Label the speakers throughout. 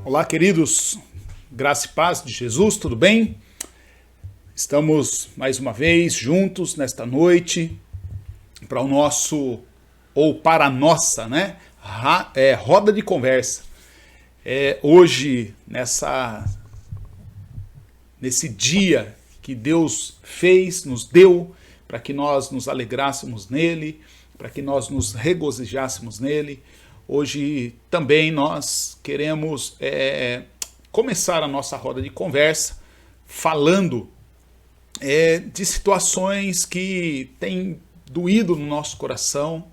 Speaker 1: Olá, queridos, graça e paz de Jesus, tudo bem? Estamos mais uma vez juntos nesta noite para o nosso, ou para a nossa, roda de conversa. Hoje, nesse dia que Deus fez, nos deu, para que nós nos alegrássemos nele, para que nós nos regozijássemos nele. Hoje também nós queremos começar a nossa roda de conversa falando de situações que têm doído no nosso coração,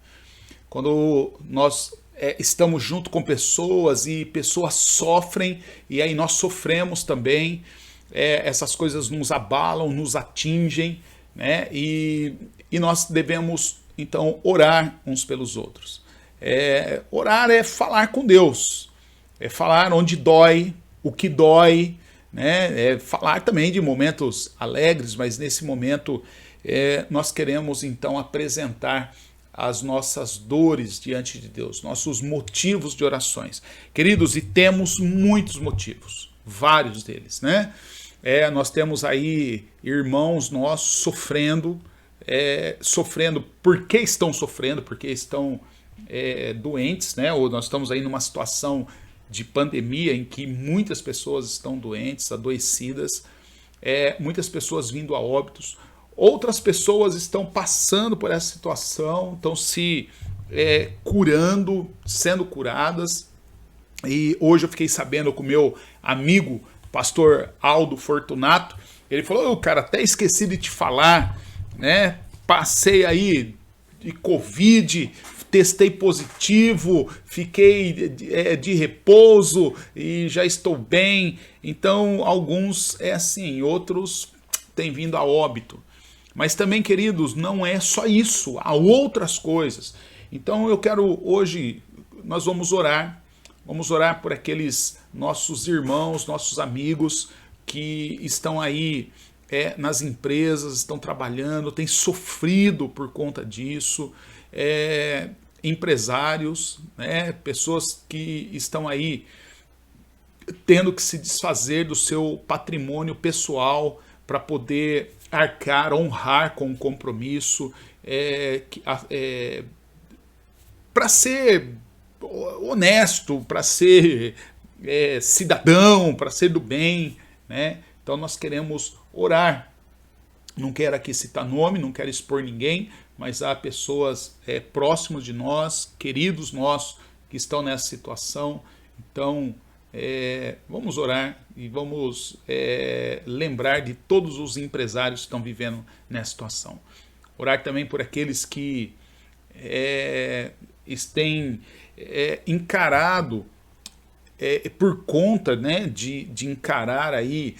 Speaker 1: quando nós estamos junto com pessoas e pessoas sofrem e aí nós sofremos também, essas coisas nos abalam, nos atingem, né? E nós devemos então orar uns pelos outros. Orar é falar com Deus, é falar onde dói, o que dói, né? É falar também de momentos alegres, mas nesse momento nós queremos então apresentar as nossas dores diante de Deus, nossos motivos de orações. Queridos, e temos muitos motivos, vários deles, né? Nós temos aí irmãos nossos sofrendo, porque estão sofrendo, porque estão doentes, né? Ou nós estamos aí numa situação de pandemia em que muitas pessoas estão doentes, adoecidas, muitas pessoas vindo a óbitos, outras pessoas estão passando por essa situação, estão se curando, sendo curadas. E hoje eu fiquei sabendo com o meu amigo, pastor Aldo Fortunato, ele falou: cara, até esqueci de te falar, né? Passei aí de Covid, testei positivo, fiquei de repouso e já estou bem. Então, alguns assim, outros têm vindo a óbito. Mas também, queridos, não é só isso, há outras coisas. Então, eu quero hoje, nós vamos orar por aqueles nossos irmãos, nossos amigos que estão aí nas empresas, estão trabalhando, têm sofrido por conta disso, empresários, né, pessoas que estão aí tendo que se desfazer do seu patrimônio pessoal para poder arcar, honrar com o compromisso, para ser honesto, para ser cidadão, para ser do bem, né? Então nós queremos orar. Não quero aqui citar nome, não quero expor ninguém, mas há pessoas próximas de nós, queridos nossos, que estão nessa situação. Então vamos orar e vamos lembrar de todos os empresários que estão vivendo nessa situação. Orar também por aqueles que têm encarado, por conta, né, de encarar aí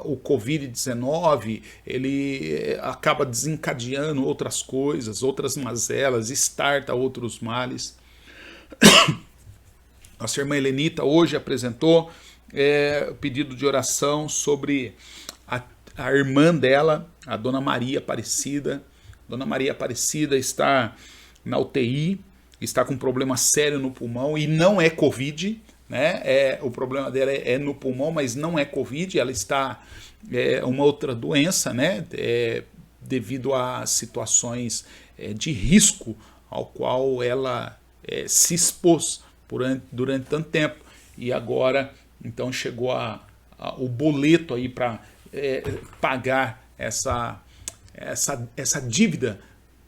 Speaker 1: o Covid-19, ele acaba desencadeando outras coisas, outras mazelas, starta outros males. Nossa irmã Helenita hoje apresentou pedido de oração sobre a irmã dela, a Dona Maria Aparecida. Dona Maria Aparecida está na UTI, está com um problema sério no pulmão e não é Covid, né? O problema dela é no pulmão, mas não é Covid, ela está uma outra doença, né? Devido a situações de risco ao qual ela se expôs durante tanto tempo. E agora, então, chegou o boleto aí para pagar essa dívida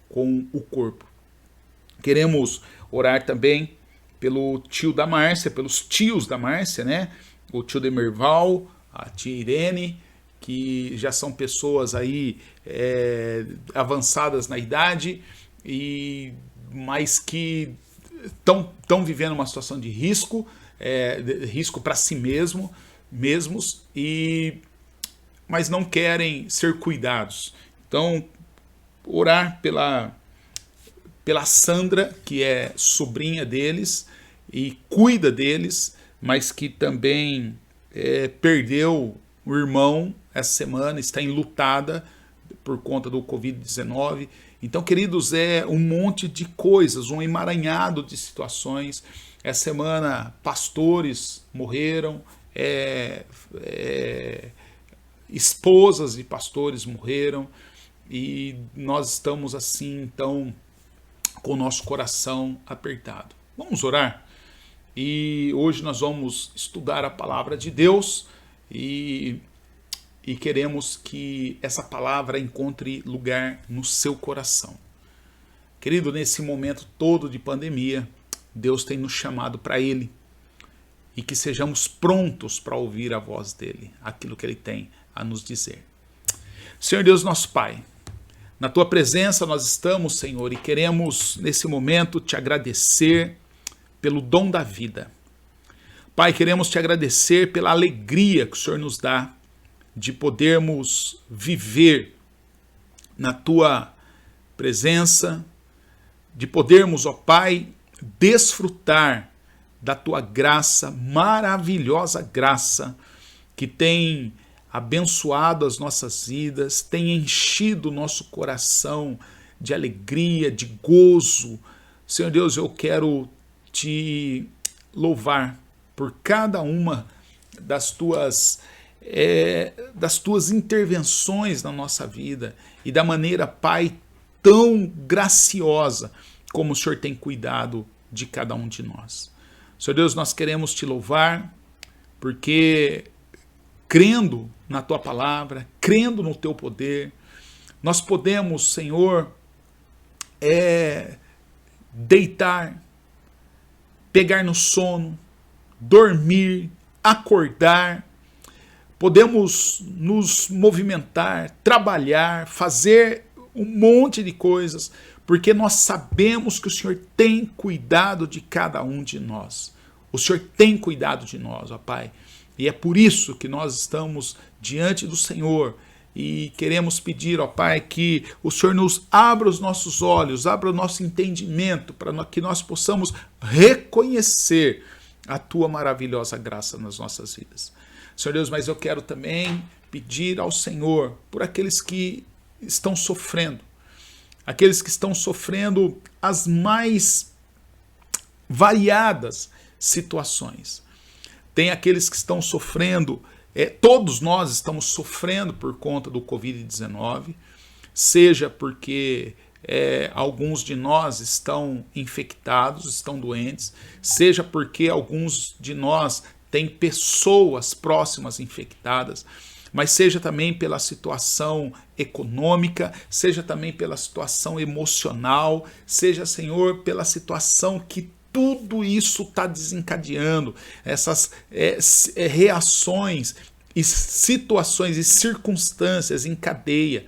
Speaker 1: com o corpo. Queremos orar também pelo tio da Márcia, pelos tios da Márcia, né? O tio Demerval, a tia Irene, que já são pessoas aí avançadas na idade, mas que estão vivendo uma situação de risco, risco para si mesmos, mas não querem ser cuidados. Então, orar pela Sandra, que é sobrinha deles e cuida deles, mas que também perdeu o irmão essa semana, está enlutada por conta do Covid-19, Então, queridos, é um monte de coisas, um emaranhado de situações. Essa semana, pastores morreram, esposas de pastores morreram, e nós estamos assim, então, com o nosso coração apertado. Vamos orar? E hoje nós vamos estudar a palavra de Deus e queremos que essa palavra encontre lugar no seu coração. Querido, nesse momento todo de pandemia, Deus tem nos chamado para Ele, e que sejamos prontos para ouvir a voz dEle, aquilo que Ele tem a nos dizer. Senhor Deus, nosso Pai, na Tua presença nós estamos, Senhor, e queremos nesse momento Te agradecer pelo dom da vida. Pai, queremos Te agradecer pela alegria que o Senhor nos dá de podermos viver na Tua presença, de podermos, ó Pai, desfrutar da Tua graça, maravilhosa graça, que tem abençoado as nossas vidas, tem enchido o nosso coração de alegria, de gozo. Senhor Deus, eu quero Te louvar por cada uma das Tuas intervenções na nossa vida, e da maneira, Pai, tão graciosa como o Senhor tem cuidado de cada um de nós. Senhor Deus, nós queremos Te louvar, porque crendo na Tua palavra, crendo no Teu poder, nós podemos, Senhor, deitar, pegar no sono, dormir, acordar, podemos nos movimentar, trabalhar, fazer um monte de coisas, porque nós sabemos que o Senhor tem cuidado de cada um de nós. O Senhor tem cuidado de nós, ó Pai. E é por isso que nós estamos diante do Senhor e queremos pedir, ó Pai, que o Senhor nos abra os nossos olhos, abra o nosso entendimento, para que nós possamos reconhecer a Tua maravilhosa graça nas nossas vidas. Senhor Deus, mas eu quero também pedir ao Senhor por aqueles que estão sofrendo, as mais variadas situações. Tem aqueles que estão sofrendo, todos nós estamos sofrendo por conta do Covid-19, seja porque alguns de nós estão infectados, estão doentes, seja porque alguns de nós têm pessoas próximas infectadas, mas seja também pela situação econômica, seja também pela situação emocional, seja, Senhor, pela situação que tudo isso está desencadeando, essas reações e situações e circunstâncias em cadeia.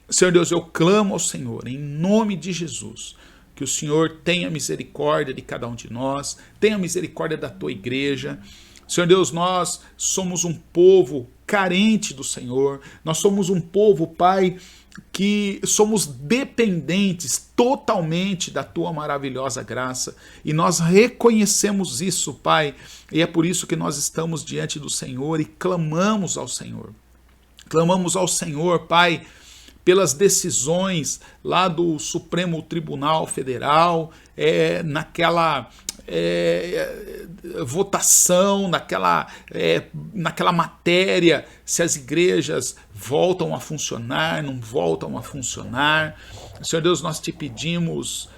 Speaker 1: Senhor Deus, eu clamo ao Senhor, em nome de Jesus, que o Senhor tenha misericórdia de cada um de nós, tenha misericórdia da Tua igreja. Senhor Deus, nós somos um povo carente do Senhor, nós somos um povo, Pai, que somos dependentes totalmente da Tua maravilhosa graça, e nós reconhecemos isso, Pai, e é por isso que nós estamos diante do Senhor e clamamos ao Senhor. Clamamos ao Senhor, Pai, pelas decisões lá do Supremo Tribunal Federal, naquela votação, naquela matéria, se as igrejas voltam a funcionar, não voltam a funcionar. Senhor Deus, nós Te pedimos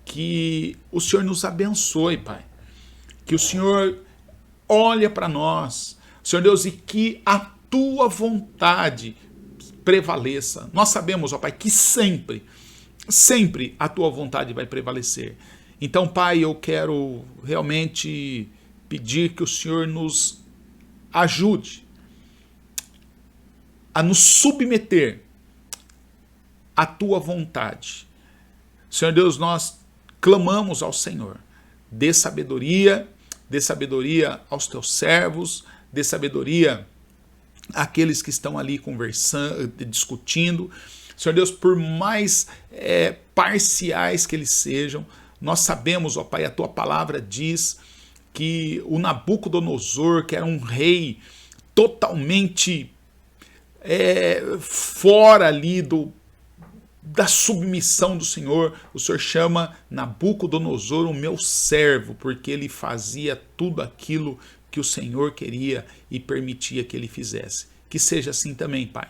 Speaker 1: que o Senhor nos abençoe, Pai, que o Senhor olhe para nós, Senhor Deus, e que a Tua vontade prevaleça. Nós sabemos, ó Pai, que sempre a Tua vontade vai prevalecer. Então, Pai, eu quero realmente pedir que o Senhor nos ajude a nos submeter à Tua vontade. Senhor Deus, nós clamamos ao Senhor, dê sabedoria aos Teus servos, dê sabedoria àqueles que estão ali conversando, discutindo. Senhor Deus, por mais parciais que eles sejam, nós sabemos, ó Pai, a Tua palavra diz que o Nabucodonosor, que era um rei totalmente fora ali da submissão do Senhor. O Senhor chama Nabucodonosor o meu servo, porque ele fazia tudo aquilo que o Senhor queria e permitia que ele fizesse. Que seja assim também, Pai.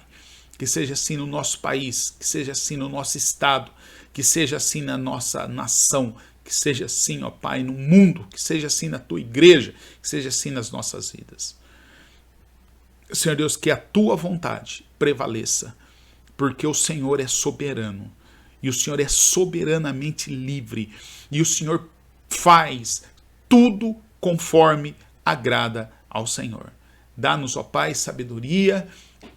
Speaker 1: Que seja assim no nosso país, que seja assim no nosso estado, que seja assim na nossa nação, que seja assim, ó Pai, no mundo, que seja assim na tua igreja, que seja assim nas nossas vidas. Senhor Deus, que a tua vontade prevaleça, porque o Senhor é soberano, e o Senhor é soberanamente livre, e o Senhor faz tudo conforme agrada ao Senhor. Dá-nos, ó Pai, sabedoria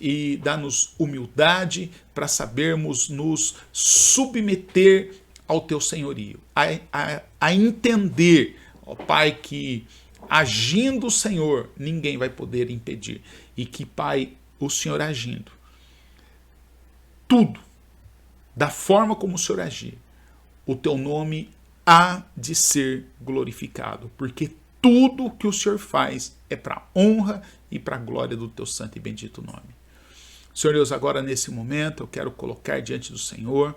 Speaker 1: e dá-nos humildade para sabermos nos submeter ao teu senhorio, a entender, ó Pai, que agindo o Senhor, ninguém vai poder impedir, e que, Pai, o Senhor agindo, tudo, da forma como o Senhor agir, o teu nome há de ser glorificado, porque tudo que o Senhor faz é para a honra e para a glória do teu santo e bendito nome. Senhor Deus, agora nesse momento eu quero colocar diante do Senhor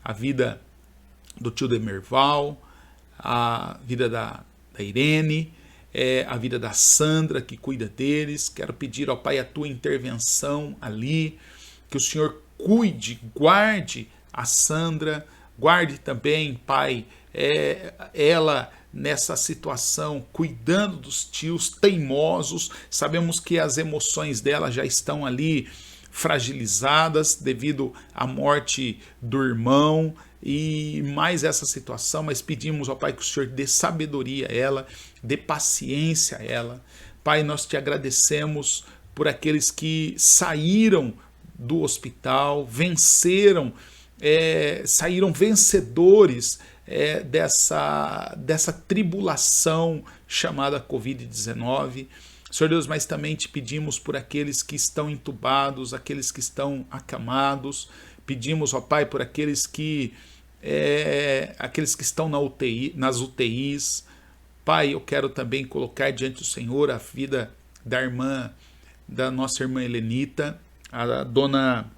Speaker 1: a vida do tio Demerval, a vida da Irene, a vida da Sandra, que cuida deles. Quero pedir ao Pai a tua intervenção ali, que o Senhor cuide, guarde a Sandra, guarde também, Pai, ela nessa situação, cuidando dos tios teimosos. Sabemos que as emoções dela já estão ali fragilizadas devido à morte do irmão e mais essa situação, mas pedimos ao Pai que o Senhor dê sabedoria a ela, dê paciência a ela. Pai, nós te agradecemos por aqueles que saíram do hospital, venceram, saíram vencedores dessa tribulação chamada Covid-19. Senhor Deus, mas também te pedimos por aqueles que estão entubados, aqueles que estão acamados. Pedimos, ó Pai, por aqueles que estão nas UTIs. Pai, eu quero também colocar diante do Senhor a vida da nossa irmã Helenita, a dona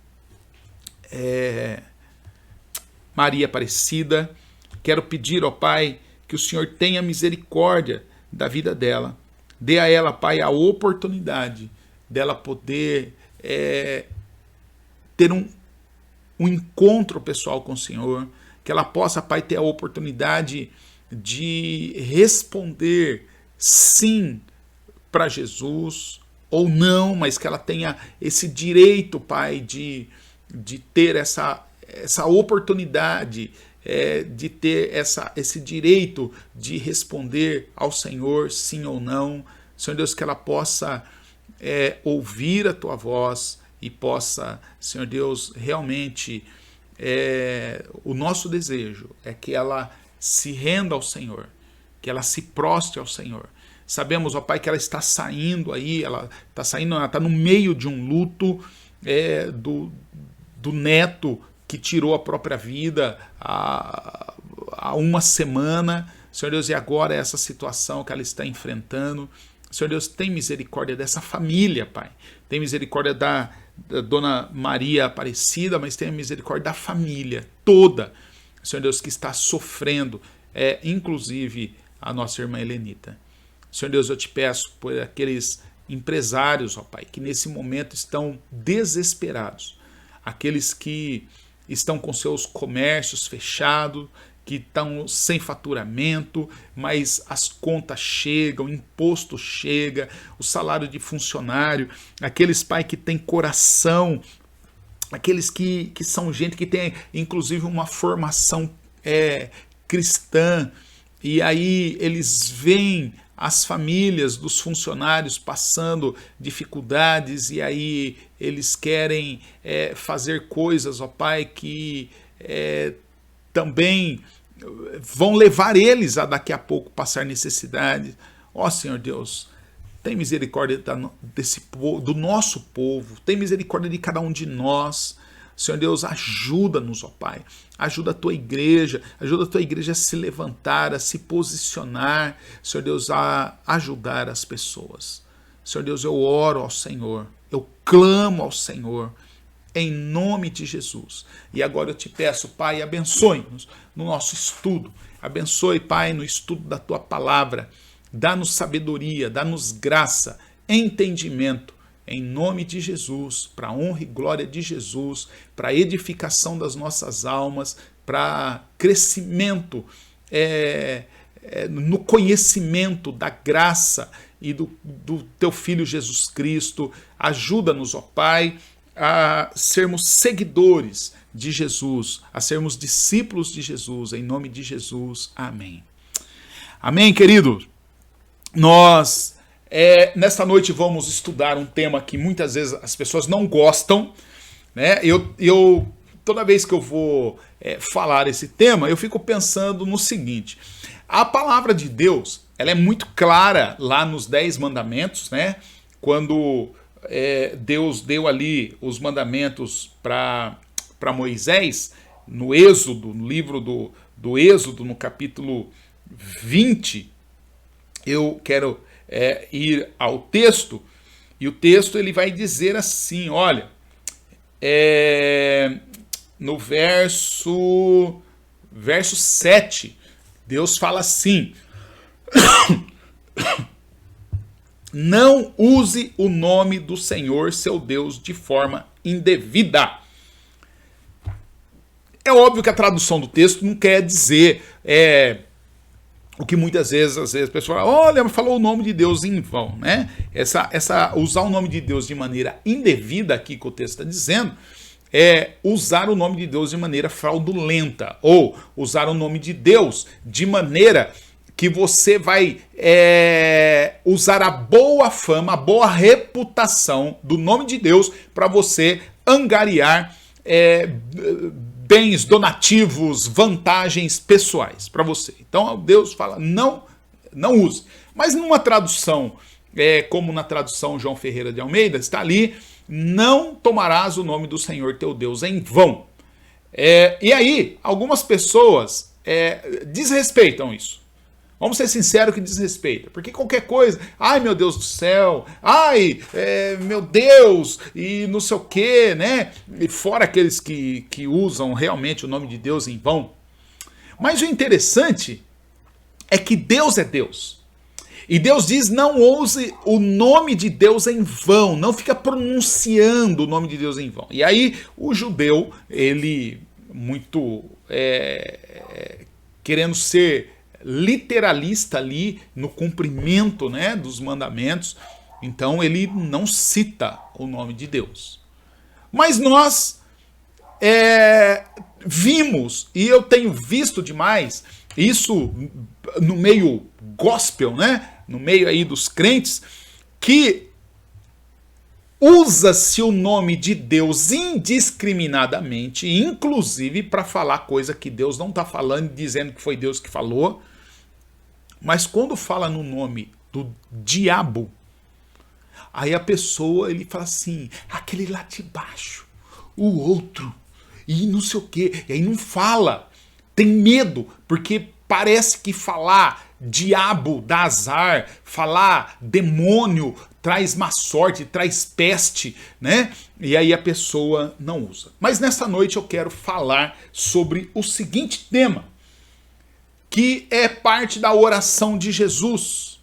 Speaker 1: Maria Aparecida. Quero pedir, ó Pai, que o Senhor tenha misericórdia da vida dela. Dê a ela, Pai, a oportunidade dela poder ter um encontro pessoal com o Senhor, que ela possa, Pai, ter a oportunidade de responder sim para Jesus ou não, mas que ela tenha esse direito, Pai, de ter essa oportunidade, de ter esse direito de responder ao Senhor sim ou não. Senhor Deus, que ela possa ouvir a tua voz e possa, Senhor Deus, realmente o nosso desejo é que ela se renda ao Senhor, que ela se prostre ao Senhor. Sabemos, ó Pai, que ela está saindo aí, ela está no meio de um luto do neto que tirou a própria vida há uma semana. Senhor Deus, e agora essa situação que ela está enfrentando. Senhor Deus, tem misericórdia dessa família, Pai. Tem misericórdia da dona Maria Aparecida, mas tem misericórdia da família toda, Senhor Deus, que está sofrendo, inclusive a nossa irmã Helenita. Senhor Deus, eu te peço por aqueles empresários, ó Pai, que nesse momento estão desesperados, aqueles que estão com seus comércios fechados, que estão sem faturamento, mas as contas chegam, o imposto chega, o salário de funcionário, aqueles, Pai, que têm coração, aqueles que são gente que tem inclusive uma formação cristã, e aí eles veem as famílias dos funcionários passando dificuldades, e aí eles querem fazer coisas, ó Pai, que também vão levar eles a daqui a pouco passar necessidade. Ó Senhor Deus, tem misericórdia do nosso povo, tem misericórdia de cada um de nós. Senhor Deus, ajuda-nos, ó Pai, ajuda a tua igreja a se levantar, a se posicionar, Senhor Deus, a ajudar as pessoas. Senhor Deus, eu oro ao Senhor, eu clamo ao Senhor, em nome de Jesus. E agora eu te peço, Pai, abençoe-nos no nosso estudo. Abençoe, Pai, no estudo da tua palavra. Dá-nos sabedoria, dá-nos graça, entendimento, em nome de Jesus, para a honra e glória de Jesus, para a edificação das nossas almas, para crescimento no conhecimento da graça e do teu Filho Jesus Cristo. Ajuda-nos, ó Pai, a sermos seguidores de Jesus, a sermos discípulos de Jesus, em nome de Jesus. Amém. Amém, querido? Nós, nesta noite, vamos estudar um tema que muitas vezes as pessoas não gostam, né? Toda vez que eu vou falar esse tema, eu fico pensando no seguinte: a palavra de Deus, ela é muito clara lá nos 10 mandamentos, né? Quando Deus deu ali os mandamentos para Moisés, no Êxodo, no livro do Êxodo, no capítulo 20, eu quero ir ao texto, e o texto ele vai dizer assim, olha, no verso 7, Deus fala assim: não use o nome do Senhor, seu Deus, de forma indevida. É óbvio que a tradução do texto não quer dizer o que muitas vezes, às vezes, a pessoa fala, olha, falou o nome de Deus em vão, né? Usar o nome de Deus de maneira indevida, aqui que o texto está dizendo, é usar o nome de Deus de maneira fraudulenta, ou usar o nome de Deus de maneira que você vai usar a boa fama, a boa reputação do nome de Deus para você angariar bens, donativos, vantagens pessoais para você. Então Deus fala, não use. Mas numa tradução, como na tradução João Ferreira de Almeida, está ali, não tomarás o nome do Senhor teu Deus em vão. E aí, algumas pessoas desrespeitam isso. Vamos ser sinceros que desrespeita, porque qualquer coisa, ai meu Deus do céu, ai meu Deus, e não sei o que, né? E fora aqueles que usam realmente o nome de Deus em vão. Mas o interessante é que Deus é Deus. E Deus diz, não use o nome de Deus em vão, não fica pronunciando o nome de Deus em vão. E aí o judeu, ele muito querendo ser literalista ali no cumprimento, né, dos mandamentos, então ele não cita o nome de Deus. Mas nós vimos, e eu tenho visto demais, isso no meio gospel, né, no meio aí dos crentes, que usa-se o nome de Deus indiscriminadamente, inclusive para falar coisa que Deus não está falando, dizendo que foi Deus que falou. Mas quando fala no nome do diabo, aí a pessoa, ele fala assim, aquele lá de baixo, o outro, e não sei o quê, e aí não fala, tem medo, porque parece que falar diabo dá azar, falar demônio traz má sorte, traz peste, né? E aí a pessoa não usa. Mas nessa noite eu quero falar sobre o seguinte tema, que é parte da oração de Jesus.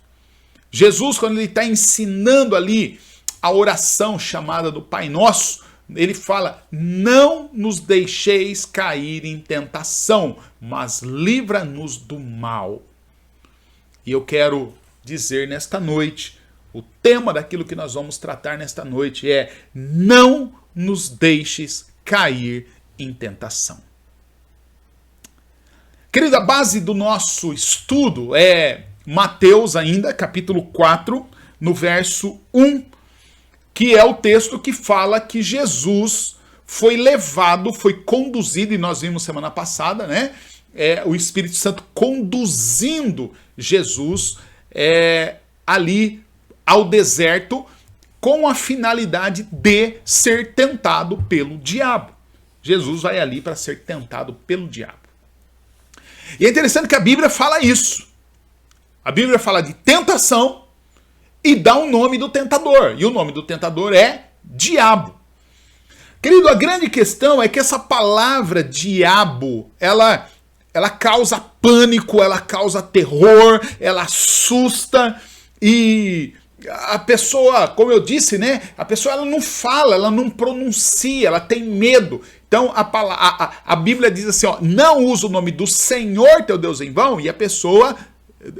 Speaker 1: Jesus, quando ele está ensinando ali a oração chamada do Pai Nosso, ele fala, não nos deixeis cair em tentação, mas livra-nos do mal. E eu quero dizer nesta noite, o tema daquilo que nós vamos tratar nesta noite é, não nos deixes cair em tentação. Querida, a base do nosso estudo é Mateus ainda, capítulo 4, no verso 1, que é o texto que fala que Jesus foi levado, foi conduzido, e nós vimos semana passada, né? O Espírito Santo conduzindo Jesus ali ao deserto com a finalidade de ser tentado pelo diabo. Jesus vai ali para ser tentado pelo diabo. E é interessante que a Bíblia fala isso. A Bíblia fala de tentação e dá o nome do tentador. E o nome do tentador é diabo. Querido, a grande questão é que essa palavra diabo, ela causa pânico, ela causa terror, ela assusta e a pessoa, como eu disse, né? A pessoa ela não fala, ela não pronuncia, ela tem medo. Então a Bíblia diz assim, ó, não usa o nome do Senhor teu Deus em vão, e a pessoa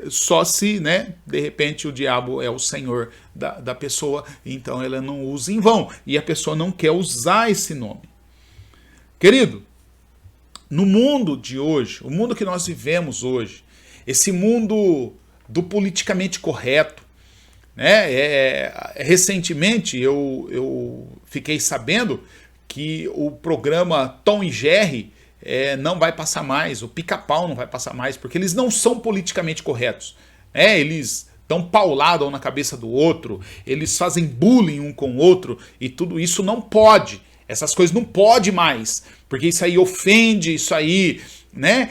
Speaker 1: só se, né, de repente o diabo é o senhor da pessoa, então ela não usa em vão, e a pessoa não quer usar esse nome. Querido, no mundo de hoje, o mundo que nós vivemos hoje, esse mundo do politicamente correto, né, recentemente eu fiquei sabendo que o programa Tom e Jerry não vai passar mais, o Pica-Pau não vai passar mais, porque eles não são politicamente corretos. Eles dão paulada um na cabeça do outro, eles fazem bullying um com o outro, e tudo isso não pode. Essas coisas não pode mais, porque isso aí ofende, isso aí, né,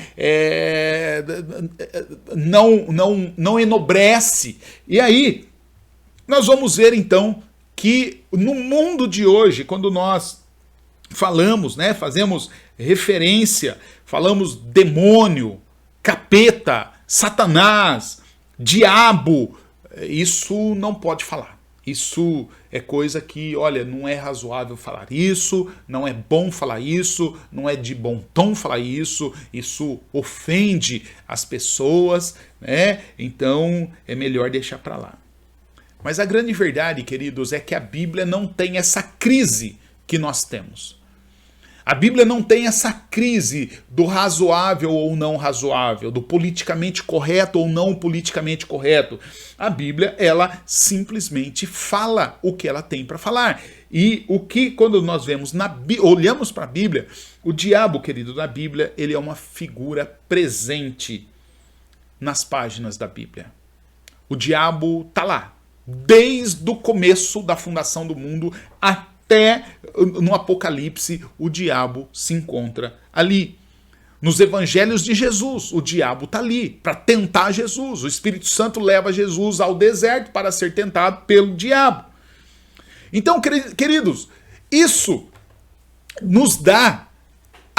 Speaker 1: não enobrece. E aí, nós vamos ver então que no mundo de hoje, quando nós falamos, né, fazemos referência, falamos demônio, capeta, Satanás, diabo, isso não pode falar. Isso é coisa que, olha, não é razoável falar isso, não é bom falar isso, não é de bom tom falar isso ofende as pessoas, né? Então é melhor deixar para lá. Mas a grande verdade, queridos, é que a Bíblia não tem essa crise que nós temos. A Bíblia não tem essa crise do razoável ou não razoável, do politicamente correto ou não politicamente correto. A Bíblia, ela simplesmente fala o que ela tem para falar. E o que, quando nós vemos, olhamos para a Bíblia, o diabo, querido, da Bíblia, ele é uma figura presente nas páginas da Bíblia. O diabo está lá, desde o começo da fundação do mundo até no Apocalipse, o diabo se encontra ali. Nos evangelhos de Jesus, o diabo está ali para tentar Jesus. O Espírito Santo leva Jesus ao deserto para ser tentado pelo diabo. Então, queridos, isso nos dá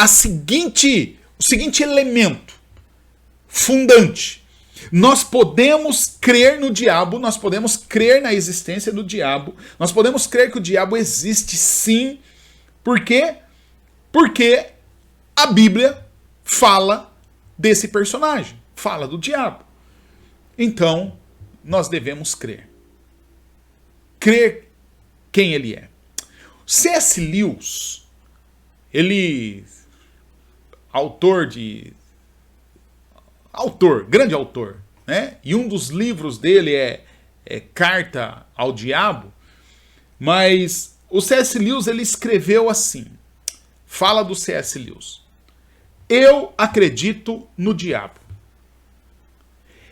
Speaker 1: o seguinte elemento fundante. Nós podemos crer no diabo, nós podemos crer na existência do diabo, nós podemos crer que o diabo existe sim. Por quê? Porque a Bíblia fala desse personagem, fala do diabo. Então, nós devemos crer. Crer quem ele é. C.S. Lewis, ele, grande autor, né? E um dos livros dele é Carta ao Diabo, mas o C.S. Lewis ele escreveu assim, fala do C.S. Lewis: eu acredito no diabo.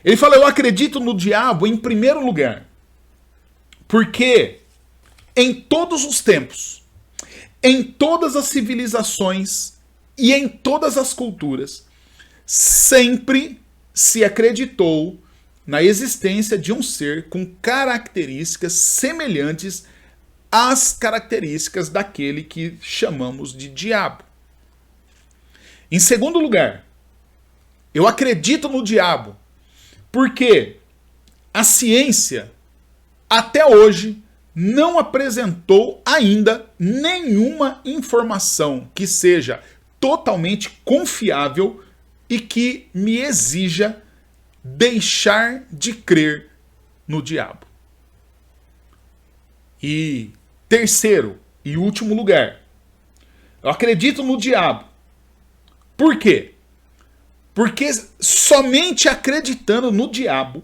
Speaker 1: Ele fala, eu acredito no diabo em primeiro lugar, porque em todos os tempos, em todas as civilizações e em todas as culturas, sempre se acreditou na existência de um ser com características semelhantes às características daquele que chamamos de diabo. Em segundo lugar, eu acredito no diabo porque a ciência até hoje não apresentou ainda nenhuma informação que seja totalmente confiável e que me exija deixar de crer no diabo. E terceiro e último lugar, eu acredito no diabo. Por quê? Porque somente acreditando no diabo,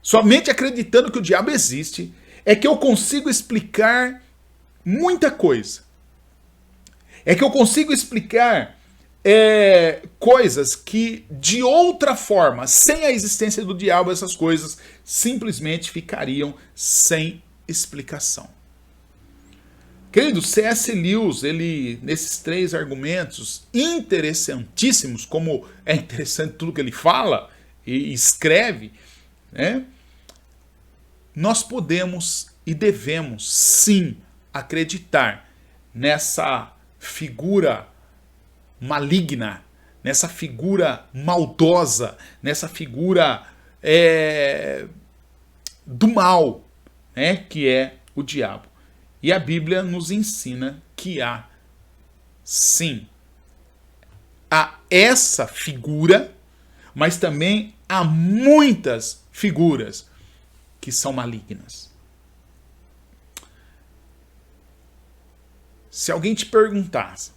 Speaker 1: somente acreditando que o diabo existe, é que eu consigo explicar muita coisa. É que eu consigo explicar coisas que, de outra forma, sem a existência do diabo, essas coisas simplesmente ficariam sem explicação. Querido, C.S. Lewis, ele, nesses 3 argumentos interessantíssimos, como é interessante tudo que ele fala e escreve, né? Nós podemos e devemos sim acreditar nessa figura maligna, nessa figura maldosa, nessa figura do mal, né, que é o diabo. E a Bíblia nos ensina que há, sim, há essa figura, mas também há muitas figuras que são malignas. Se alguém te perguntasse,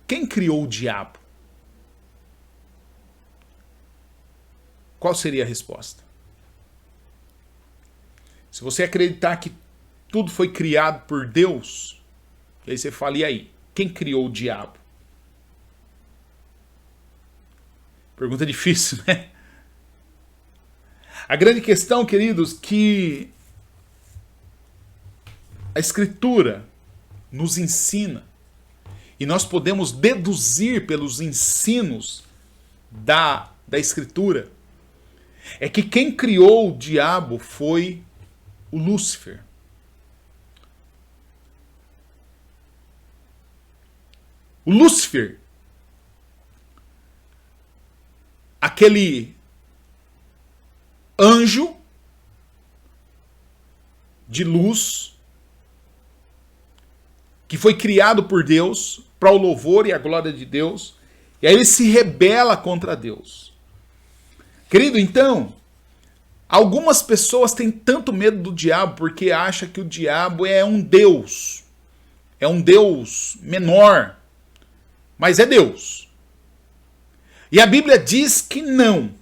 Speaker 1: quem criou o diabo? Qual seria a resposta? Se você acreditar que tudo foi criado por Deus, aí você fala, e aí? Quem criou o diabo? Pergunta difícil, né? A grande questão, queridos, que a Escritura nos ensina, e nós podemos deduzir pelos ensinos da Escritura, é que quem criou o diabo foi o Lúcifer. O Lúcifer, aquele anjo de luz que foi criado por Deus para o louvor e a glória de Deus, e aí ele se rebela contra Deus. Querido, então, algumas pessoas têm tanto medo do diabo porque acham que o diabo é um Deus menor, mas é Deus. E a Bíblia diz que não.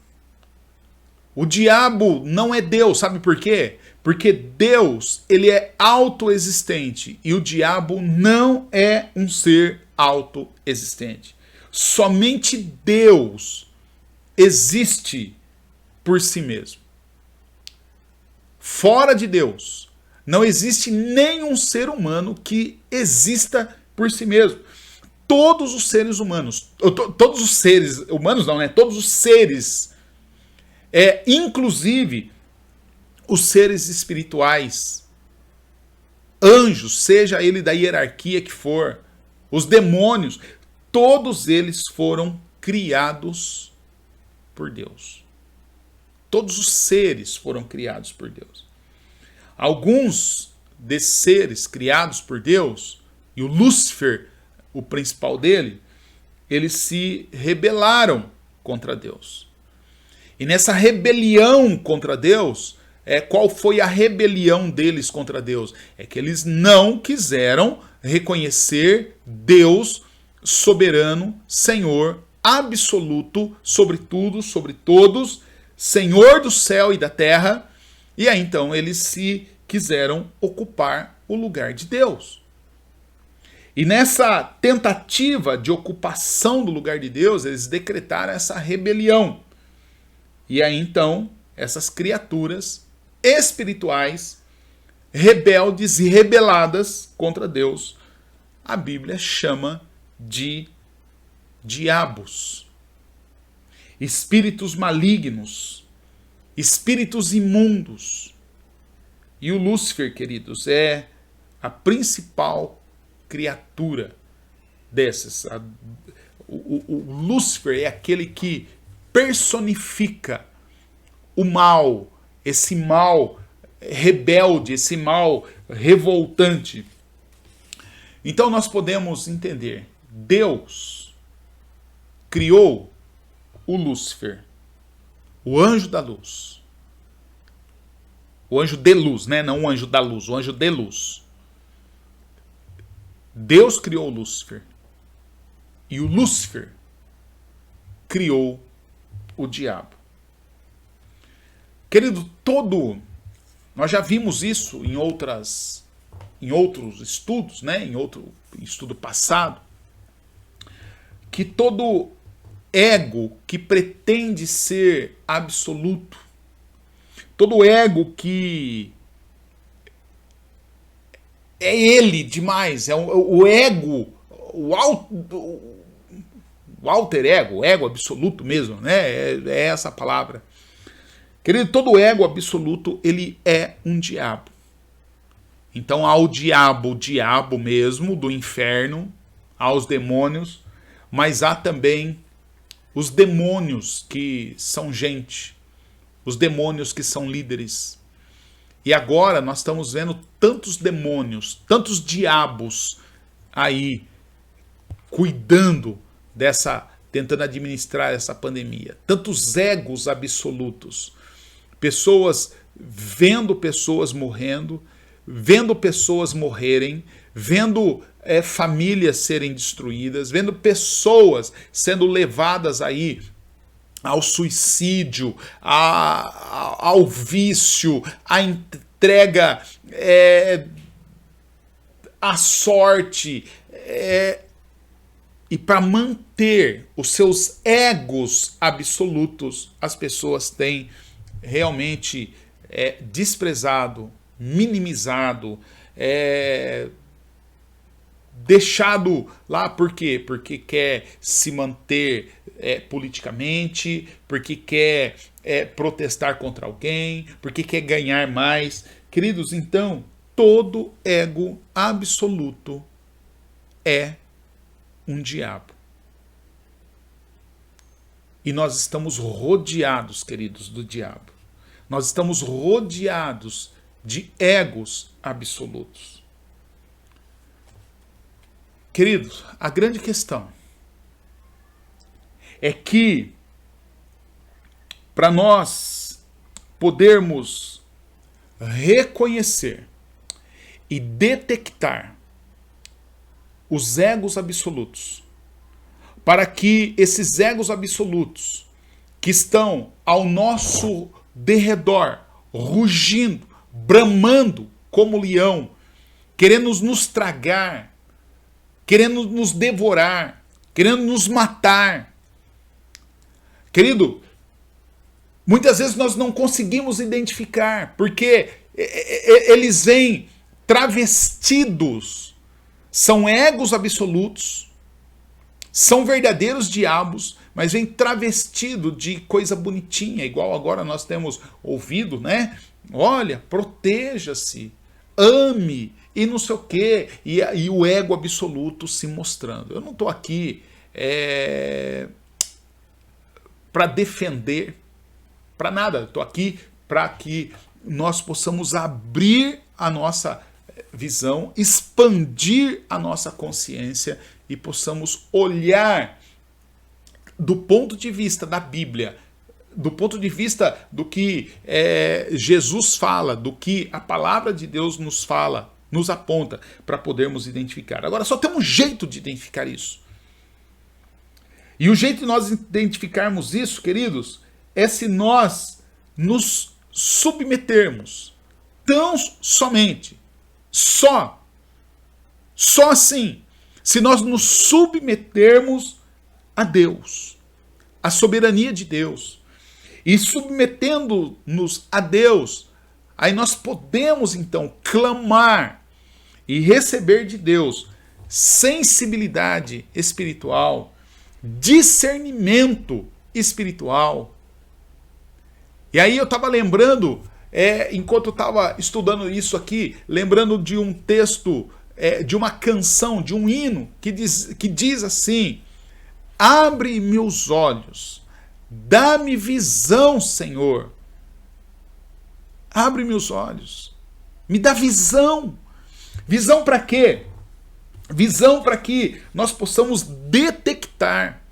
Speaker 1: O diabo não é Deus, sabe por quê? Porque Deus, ele é autoexistente e o diabo não é um ser autoexistente. Somente Deus existe por si mesmo. Fora de Deus, não existe nenhum ser humano que exista por si mesmo. Todos os seres humanos, todos os seres humanos não, né? Todos os seres, inclusive os seres espirituais, anjos, seja ele da hierarquia que for, os demônios, todos eles foram criados por Deus. Todos os seres foram criados por Deus. Alguns desses seres criados por Deus, e o Lúcifer, o principal dele, eles se rebelaram contra Deus. E nessa rebelião contra Deus, qual foi a rebelião deles contra Deus? É que eles não quiseram reconhecer Deus soberano, Senhor, absoluto, sobre tudo, sobre todos, Senhor do céu e da terra, e aí então eles se quiseram ocupar o lugar de Deus. E nessa tentativa de ocupação do lugar de Deus, eles decretaram essa rebelião. E aí então, essas criaturas espirituais, rebeldes e rebeladas contra Deus, a Bíblia chama de diabos. Espíritos malignos, espíritos imundos. E o Lúcifer, queridos, é a principal criatura dessas. O Lúcifer é aquele que personifica o mal, esse mal rebelde, esse mal revoltante. Então nós podemos entender, Deus criou o Lúcifer, o anjo da luz. O anjo de luz, né? Não o anjo da luz, o anjo de luz. Deus criou o Lúcifer. E o Lúcifer criou o diabo. Querido, nós já vimos isso em outros estudos, né? Em outro estudo passado, que todo ego que pretende ser absoluto, todo ego que é ele demais, é o ego, o alter ego, o ego absoluto mesmo, né? É essa a palavra. Querido, todo ego absoluto, ele é um diabo. Então há o diabo mesmo, do inferno, há os demônios, mas há também os demônios que são gente, os demônios que são líderes. E agora nós estamos vendo tantos demônios, tantos diabos aí cuidando tentando administrar essa pandemia. Tantos egos absolutos. Pessoas vendo pessoas morrendo, vendo pessoas morrerem, vendo famílias serem destruídas, vendo pessoas sendo levadas aí ao suicídio, ao vício, à entrega à sorte, e para manter os seus egos absolutos, as pessoas têm realmente desprezado, minimizado, deixado lá. Por quê? Porque quer se manter politicamente, porque quer protestar contra alguém, porque quer ganhar mais. Queridos, então, todo ego absoluto é um diabo. E nós estamos rodeados, queridos, do diabo. Nós estamos rodeados de egos absolutos. Queridos, a grande questão é que, para nós podermos reconhecer e detectar os egos absolutos, para que esses egos absolutos que estão ao nosso derredor, rugindo, bramando como leão, querendo nos tragar, querendo nos devorar, querendo nos matar. Querido, muitas vezes nós não conseguimos identificar, porque eles vêm travestidos. São egos absolutos, são verdadeiros diabos, mas vem travestido de coisa bonitinha, igual agora nós temos ouvido, né? Olha, proteja-se, ame, e não sei o quê, e o ego absoluto se mostrando. Eu não estou aqui para defender, para nada, estou aqui para que nós possamos abrir a nossa visão, expandir a nossa consciência e possamos olhar do ponto de vista da Bíblia, do ponto de vista do que Jesus fala, do que a palavra de Deus nos fala, nos aponta, para podermos identificar. Agora, só tem um jeito de identificar isso. E o jeito de nós identificarmos isso, queridos, é se nós nos submetermos tão somente, só assim, se nós nos submetermos a Deus, a soberania de Deus, e submetendo-nos a Deus, aí nós podemos então clamar e receber de Deus sensibilidade espiritual, discernimento espiritual. E aí eu estava lembrando, enquanto eu estava estudando isso aqui, lembrando de um texto, de uma canção, de um hino, que diz assim: abre meus olhos, dá-me visão, Senhor. Abre meus olhos, me dá visão. Visão para quê? Visão para que nós possamos detectar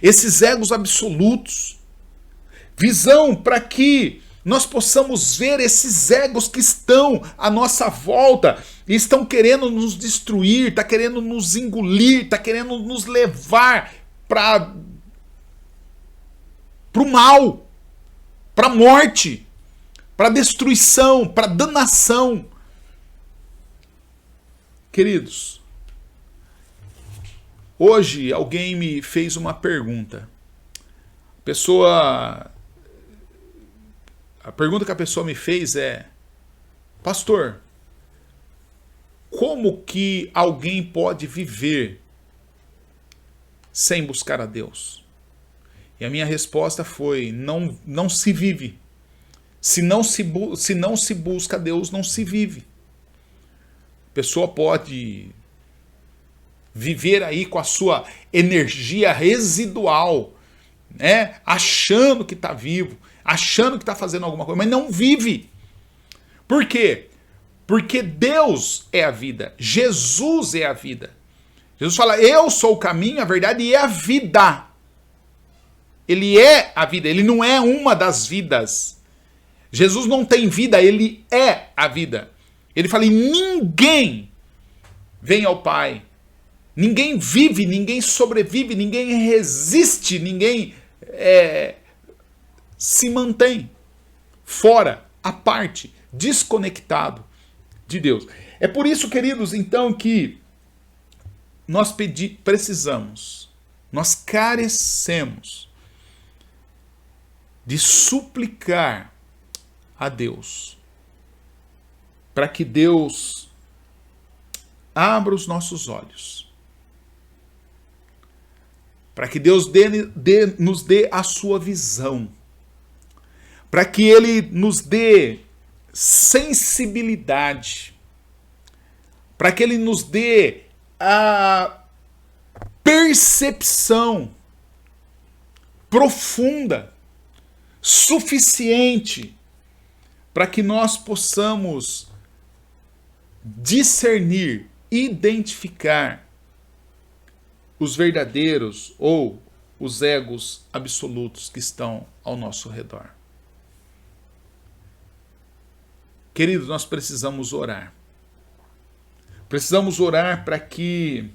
Speaker 1: esses egos absolutos. Visão para que nós possamos ver esses egos que estão à nossa volta e estão querendo nos destruir, está querendo nos engolir, está querendo nos levar para o mal, para a morte, para a destruição, para a danação. Queridos, hoje alguém me fez uma pergunta. A pergunta que a pessoa me fez é: pastor, como que alguém pode viver sem buscar a Deus? E a minha resposta foi: não se vive. Se não se busca a Deus, não se vive. pessoa pode viver aí com a sua energia residual, né? Achando que está vivo, achando que está fazendo alguma coisa, mas não vive. Por quê? Porque Deus é a vida, Jesus é a vida. Jesus fala, eu sou o caminho, a verdade e a vida. Ele é a vida, ele não é uma das vidas. Jesus não tem vida, ele é a vida. Ele fala, e ninguém vem ao Pai. Ninguém vive, ninguém sobrevive, ninguém resiste, ninguém se mantém fora, à parte, desconectado de Deus. É por isso, queridos, então, que nós precisamos, nós carecemos de suplicar a Deus para que Deus abra os nossos olhos, para que Deus nos dê a sua visão, para que Ele nos dê sensibilidade, para que Ele nos dê a percepção profunda, suficiente, para que nós possamos discernir, identificar os verdadeiros ou os egos absolutos que estão ao nosso redor. Queridos, nós precisamos orar. Precisamos orar para que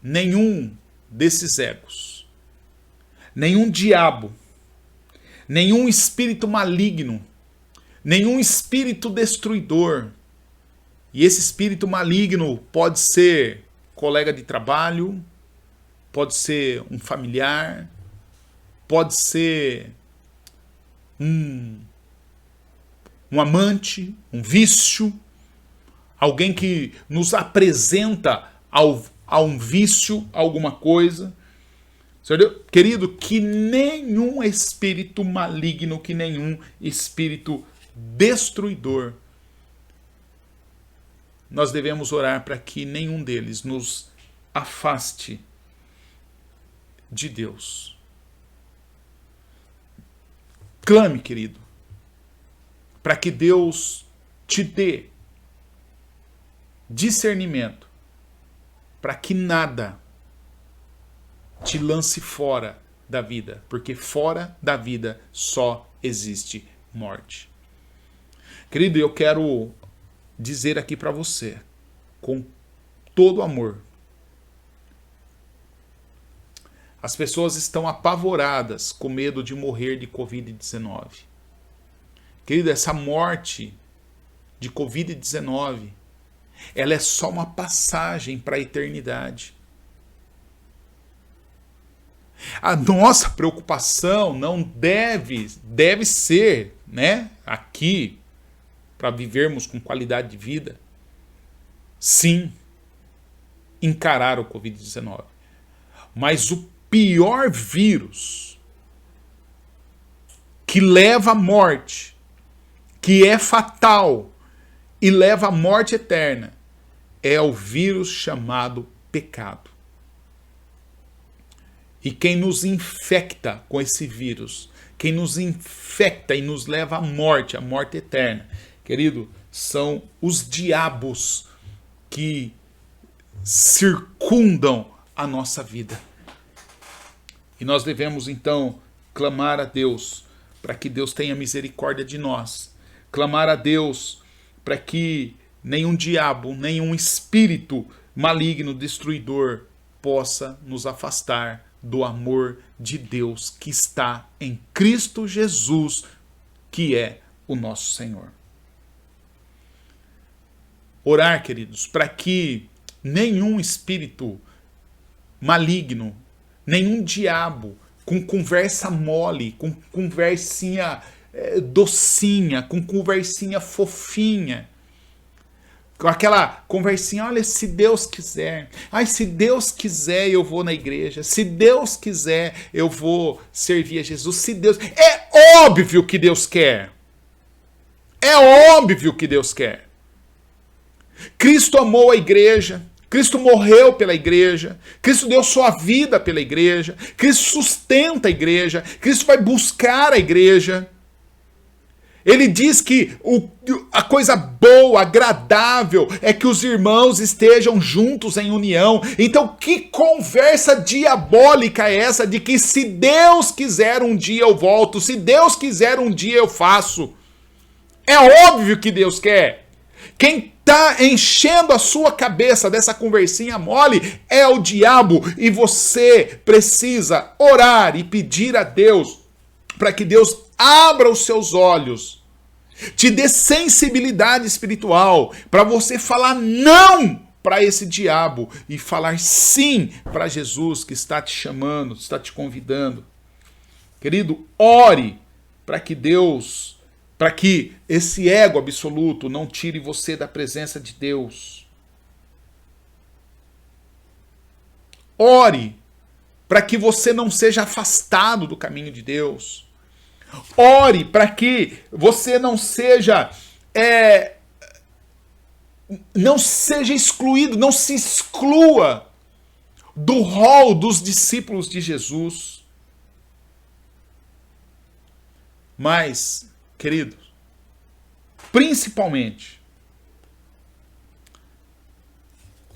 Speaker 1: nenhum desses egos, nenhum diabo, nenhum espírito maligno, nenhum espírito destruidor, e esse espírito maligno pode ser colega de trabalho, pode ser um familiar, pode ser um amante, um vício, alguém que nos apresenta a um vício, alguma coisa. Senhor, querido, que nenhum espírito maligno, que nenhum espírito destruidor, nós devemos orar para que nenhum deles nos afaste de Deus. Clame, querido, para que Deus te dê discernimento, para que nada te lance fora da vida, porque fora da vida só existe morte. Querido, eu quero dizer aqui para você, com todo amor, as pessoas estão apavoradas com medo de morrer de Covid-19. Querido, essa morte de Covid-19, ela é só uma passagem para a eternidade. A nossa preocupação não deve ser, né, aqui, para vivermos com qualidade de vida, sim, encarar o Covid-19. Mas o pior vírus que leva à morte, que é fatal e leva à morte eterna, é o vírus chamado pecado. E quem nos infecta com esse vírus, quem nos infecta e nos leva à morte eterna, querido, são os diabos que circundam a nossa vida. E nós devemos então clamar a Deus para que Deus tenha misericórdia de nós. Clamar a Deus para que nenhum diabo, nenhum espírito maligno, destruidor, possa nos afastar do amor de Deus que está em Cristo Jesus, que é o nosso Senhor. Orar, queridos, para que nenhum espírito maligno, nenhum diabo com conversa mole, com conversinha docinha, com conversinha fofinha, com aquela conversinha, olha, se Deus quiser, ai, se Deus quiser eu vou na igreja, se Deus quiser eu vou servir a Jesus, se Deus... É óbvio que Deus quer. É óbvio que Deus quer. Cristo amou a igreja, Cristo morreu pela igreja, Cristo deu sua vida pela igreja, Cristo sustenta a igreja, Cristo vai buscar a igreja. Ele diz que a coisa boa, agradável, é que os irmãos estejam juntos em união. Então, que conversa diabólica é essa de que se Deus quiser um dia eu volto, se Deus quiser um dia eu faço? É óbvio que Deus quer. Quem está enchendo a sua cabeça dessa conversinha mole é o diabo. E você precisa orar e pedir a Deus para que Deus abra os seus olhos, te dê sensibilidade espiritual para você falar não para esse diabo e falar sim para Jesus que está te chamando, está te convidando. Querido, ore para que Deus, para que esse ego absoluto não tire você da presença de Deus. Ore para que você não seja afastado do caminho de Deus. Ore para que você não seja excluído, não se exclua do rol dos discípulos de Jesus. Mas, queridos, principalmente,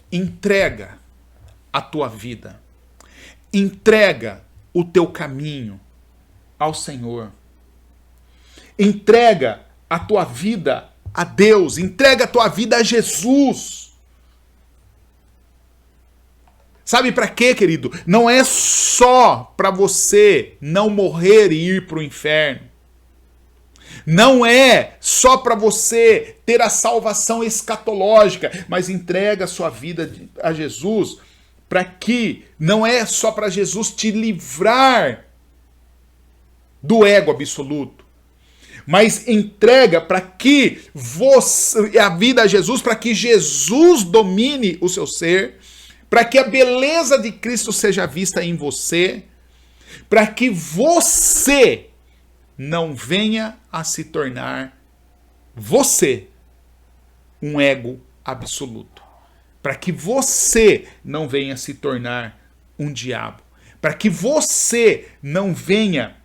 Speaker 1: entrega a tua vida, entrega o teu caminho ao Senhor. Entrega a tua vida a Deus, entrega a tua vida a Jesus. Sabe para quê, querido? Não é só para você não morrer e ir para o inferno. Não é só para você ter a salvação escatológica, mas entrega a sua vida a Jesus, para que não é só para Jesus te livrar do ego absoluto, mas entrega para que você, a vida a Jesus, para que Jesus domine o seu ser, para que a beleza de Cristo seja vista em você, para que você não venha a se tornar você um ego absoluto, para que você não venha se tornar um diabo, para que você não venha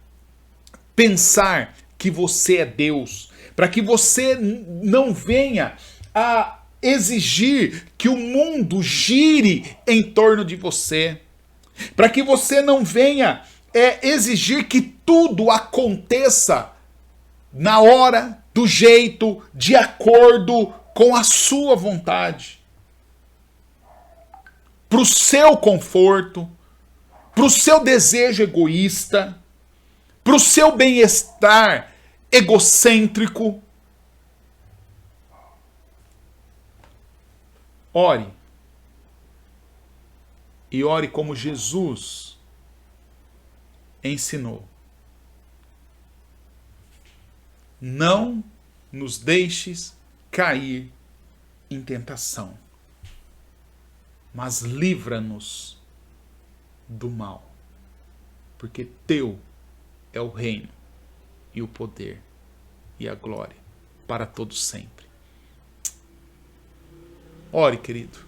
Speaker 1: pensar que você é Deus, para que você não venha a exigir que o mundo gire em torno de você, para que você não venha exigir que tudo aconteça na hora, do jeito, de acordo com a sua vontade, para o seu conforto, para o seu desejo egoísta, para o seu bem-estar egocêntrico. Ore. E ore como Jesus ensinou. Não nos deixes cair em tentação, mas livra-nos do mal, porque teu é o reino e o poder e a glória para todos sempre. Ore, querido,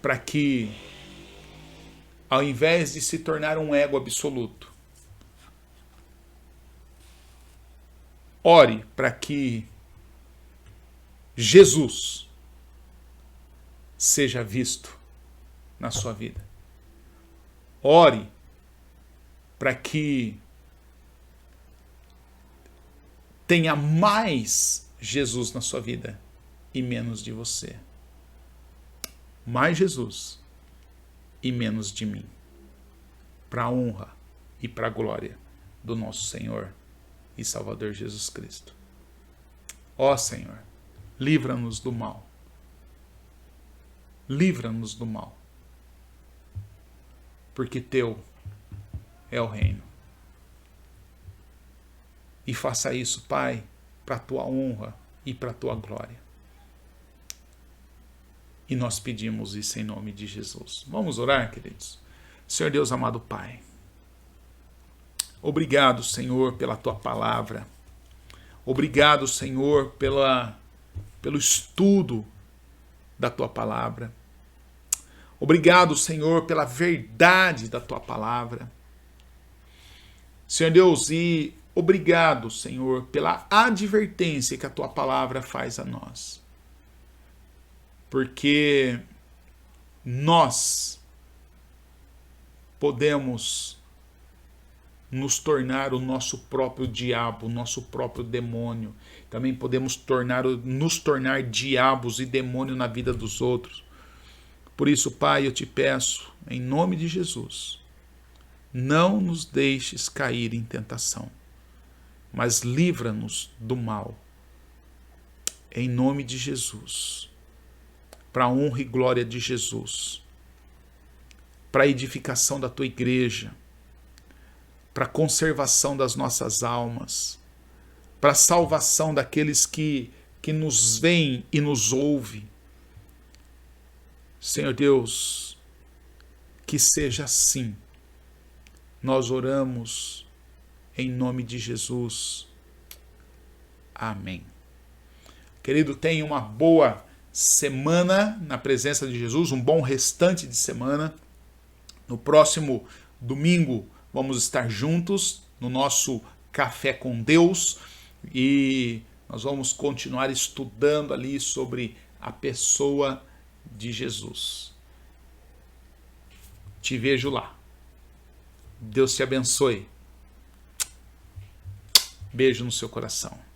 Speaker 1: para que, ao invés de se tornar um ego absoluto, ore para que Jesus seja visto na sua vida. Ore para que tenha mais Jesus na sua vida e menos de você. Mais Jesus e menos de mim. Para a honra e para a glória do nosso Senhor e Salvador Jesus Cristo. Ó Senhor, livra-nos do mal. Livra-nos do mal. Porque teu é o reino. E faça isso, Pai, para a tua honra e para a tua glória. E nós pedimos isso em nome de Jesus. Vamos orar, queridos? Senhor Deus amado Pai, obrigado, Senhor, pela tua palavra. Obrigado, Senhor, pelo estudo da Tua palavra. Obrigado, Senhor, pela verdade da Tua palavra. Senhor Deus, e obrigado, Senhor, pela advertência que a Tua palavra faz a nós. Porque nós podemos nos tornar o nosso próprio diabo, o nosso próprio demônio. Também podemos nos tornar diabos e demônio na vida dos outros. Por isso, Pai, eu te peço, em nome de Jesus, não nos deixes cair em tentação, mas livra-nos do mal. Em nome de Jesus, para a honra e glória de Jesus, para a edificação da tua igreja, para a conservação das nossas almas, para a salvação daqueles que nos veem e nos ouvem. Senhor Deus, que seja assim. Nós oramos em nome de Jesus. Amém. Querido, tenha uma boa semana na presença de Jesus, um bom restante de semana. No próximo domingo vamos estar juntos no nosso Café com Deus e nós vamos continuar estudando ali sobre a pessoa de Jesus. Te vejo lá. Deus te abençoe. Beijo no seu coração.